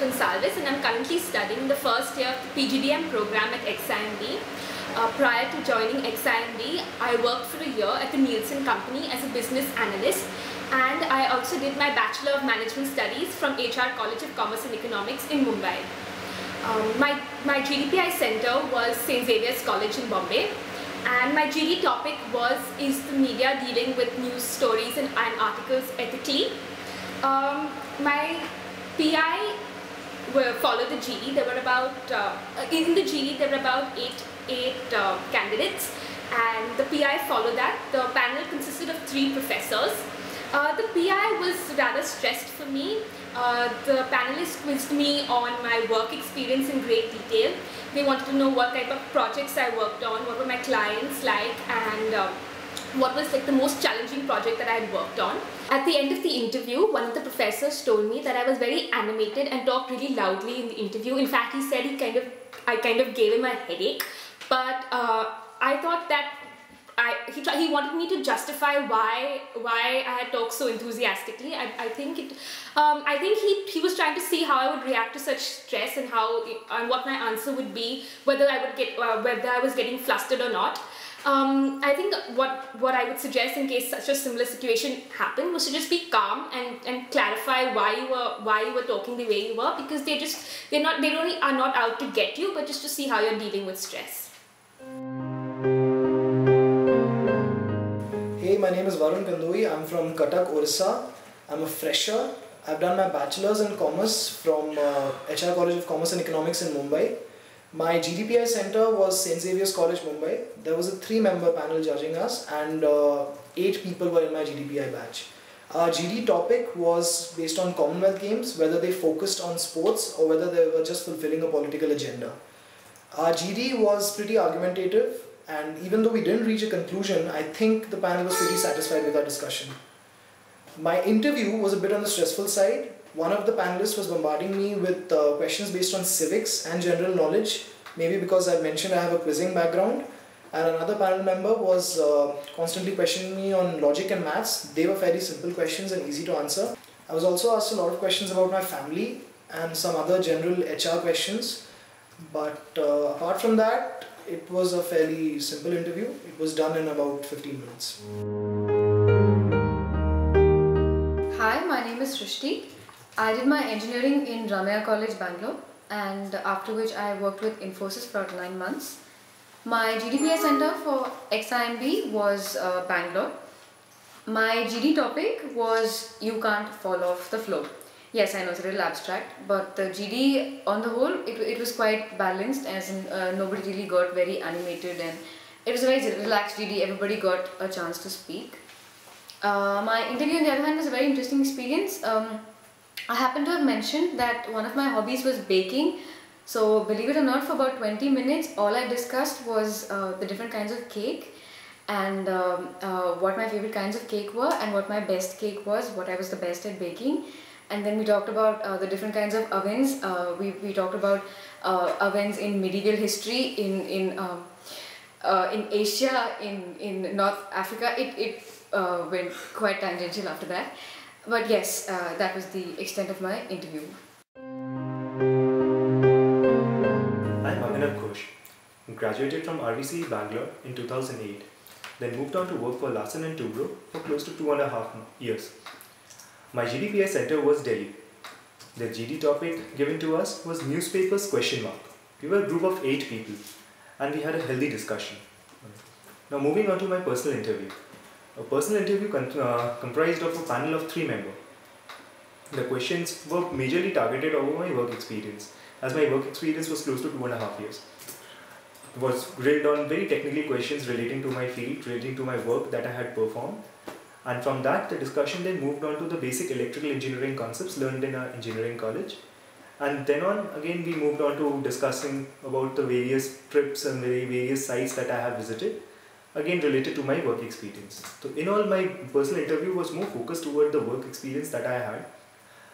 Gonsalves, and I'm currently studying the first year of the PGDM program at XIMB. Prior to joining XIMB, I worked for a year at the Nielsen company as a business analyst, and I also did my Bachelor of Management Studies from HR College of Commerce and Economics in Mumbai. My GDPI center was St. Xavier's College in Bombay, and my GD topic is the media dealing with news stories and articles ethically. My PI followed the GD. There were about in the GD there were about eight candidates, and the PI followed that. The panel consisted of 3 professors. The PI was rather stressed for me. The panelists quizzed me on my work experience in great detail. They wanted to know what type of projects I worked on, what were my clients like, and what was like the most challenging project that I had worked on. At the end of the interview, one of the professors told me that I was very animated and talked really loudly in the interview. In fact, he said I kind of gave him a headache, but I thought that he wanted me to justify why I had talked so enthusiastically. I think he was trying to see how I would react to such stress and what my answer would be, whether I was getting flustered or not. I think what I would suggest in case such a similar situation happened was to just be calm and clarify why you were talking the way you were, because they really are not out to get you, but just to see how you're dealing with stress. Hey, my name is Varun Kandoi. I'm from Cuttack, Orissa. I'm a fresher. I've done my bachelor's in commerce from HR College of Commerce and Economics in Mumbai. My GDPI center was St. Xavier's College, Mumbai. There was a 3-member panel judging us, and 8 people were in my GDPI batch. Our GD topic was based on Commonwealth Games, whether they focused on sports or whether they were just fulfilling a political agenda. Our GD was pretty argumentative, and even though we didn't reach a conclusion, I think the panel was pretty satisfied with our discussion. My interview was a bit on the stressful side. One of the panelists was bombarding me with questions based on civics and general knowledge, maybe because I mentioned I have a quizzing background, and another panel member was constantly questioning me on logic and maths. They were fairly simple questions and easy to answer. I was also asked a lot of questions about my family and some other general HR questions, but apart from that, it was a fairly simple interview. It was done in about 15 minutes. Hi, my name is Srishti. I did my engineering in Ramaya College, Bangalore, and after which I worked with Infosys for 9 months. My GDPI center for XIMB was Bangalore. My GD topic was You Can't Fall Off the Floor. Yes, I know it's a little abstract, but the GD on the whole, it was quite balanced, as in nobody really got very animated, and it was a very relaxed GD. Everybody got a chance to speak. My interview on the other hand was a very interesting experience. I happen to have mentioned that one of my hobbies was baking. So believe it or not, for about 20 minutes, all I discussed was the different kinds of cake, and what my favorite kinds of cake were, and what my best cake was, what I was the best at baking. And then we talked about the different kinds of ovens. We talked about ovens in medieval history, in Asia, in North Africa. It went quite tangential after that. But yes, that was the extent of my interview. I'm Abhinav Ghosh. Graduated from RVC Bangalore in 2008. Then moved on to work for Larsen & Toubro for close to 2.5 years. My GDPI center was Delhi. The GD topic given to us was newspapers ? We were a group of 8 people, and we had a healthy discussion. Now moving on to my personal interview. A personal interview comprised of a panel of 3 members. The questions were majorly targeted over my work experience, as my work experience was close to 2.5 years. It was grilled on very technical questions relating to my field, relating to my work that I had performed. And from that, the discussion then moved on to the basic electrical engineering concepts learned in our engineering college. And then on, again, we moved on to discussing about the various trips and various sites that I have visited, again related to my work experience. So in all, my personal interview was more focused toward the work experience that I had,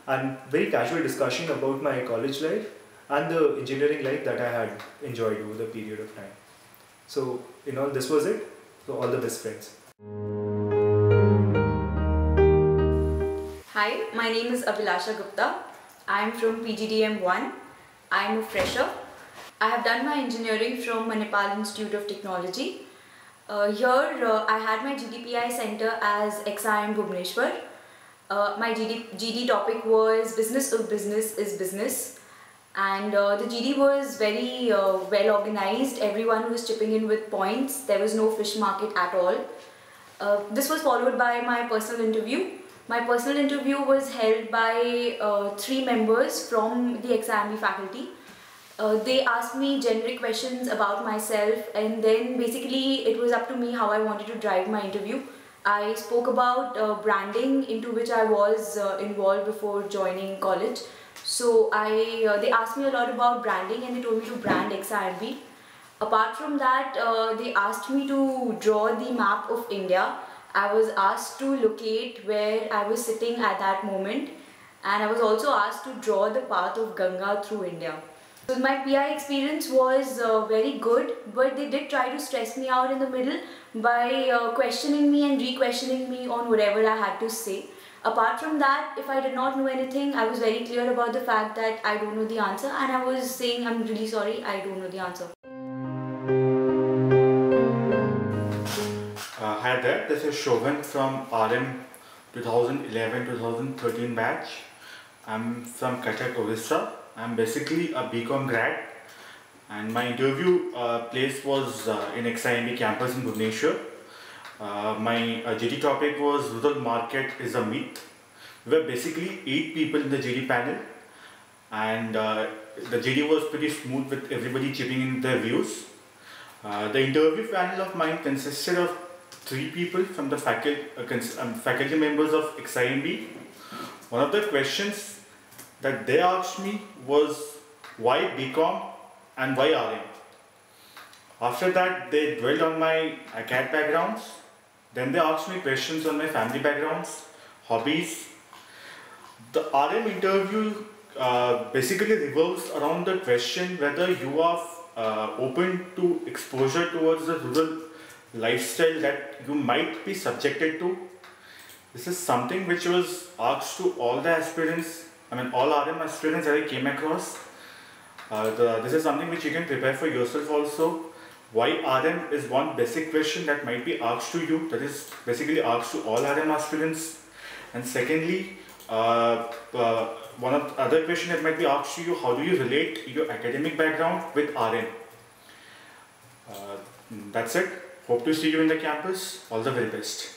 and very casual discussion about my college life and the engineering life that I had enjoyed over the period of time. So in all, this was it. So all the best, friends. Hi, my name is Abhilasha Gupta. I'm from PGDM 1. I'm a fresher. I have done my engineering from Manipal Institute of Technology. Here I had my GDPI center as XIM Bhubaneswar. My GD topic was Business of Business is Business, and the GD was very well organized. Everyone was chipping in with points. There was no fish market at all. This was followed by my personal interview. My personal interview was held by 3 members from the XIMB faculty. They asked me generic questions about myself, and then basically it was up to me how I wanted to drive my interview. I spoke about branding, into which I was involved before joining college. So they asked me a lot about branding, and they told me to brand XIMB. Apart from that, they asked me to draw the map of India. I was asked to locate where I was sitting at that moment, and I was also asked to draw the path of Ganga through India. So my PI experience was very good, but they did try to stress me out in the middle by questioning me and re-questioning me on whatever I had to say. Apart from that, if I did not know anything, I was very clear about the fact that I don't know the answer, and I was saying I'm really sorry, I don't know the answer. Hi there, this is Shobhan from RM 2011-2013 batch. I'm from Cuttack, Orissa. I'm basically a BCom grad, and my interview place was in XIMB campus in Bhubaneswar. My GD topic was Rural Market is a Myth. We were basically 8 people in the GD panel, and the GD was pretty smooth with everybody chipping in their views. The interview panel of mine consisted of 3 people from the faculty members of XIMB. One of the questions that they asked me was why BCom and why RM. After that, they dwelled on my acad backgrounds. Then they asked me questions on my family backgrounds, hobbies. The RM interview basically revolves around the question whether you are open to exposure towards the rural lifestyle that you might be subjected to. This is something which was asked to all the aspirants, all RM aspirants that I came across. This is something which you can prepare for yourself also. Why RM is one basic question that might be asked to you, that is basically asked to all RM aspirants. And secondly, one of the other question that might be asked to you, how do you relate your academic background with RM? That's it. Hope to see you in the campus. All the very best.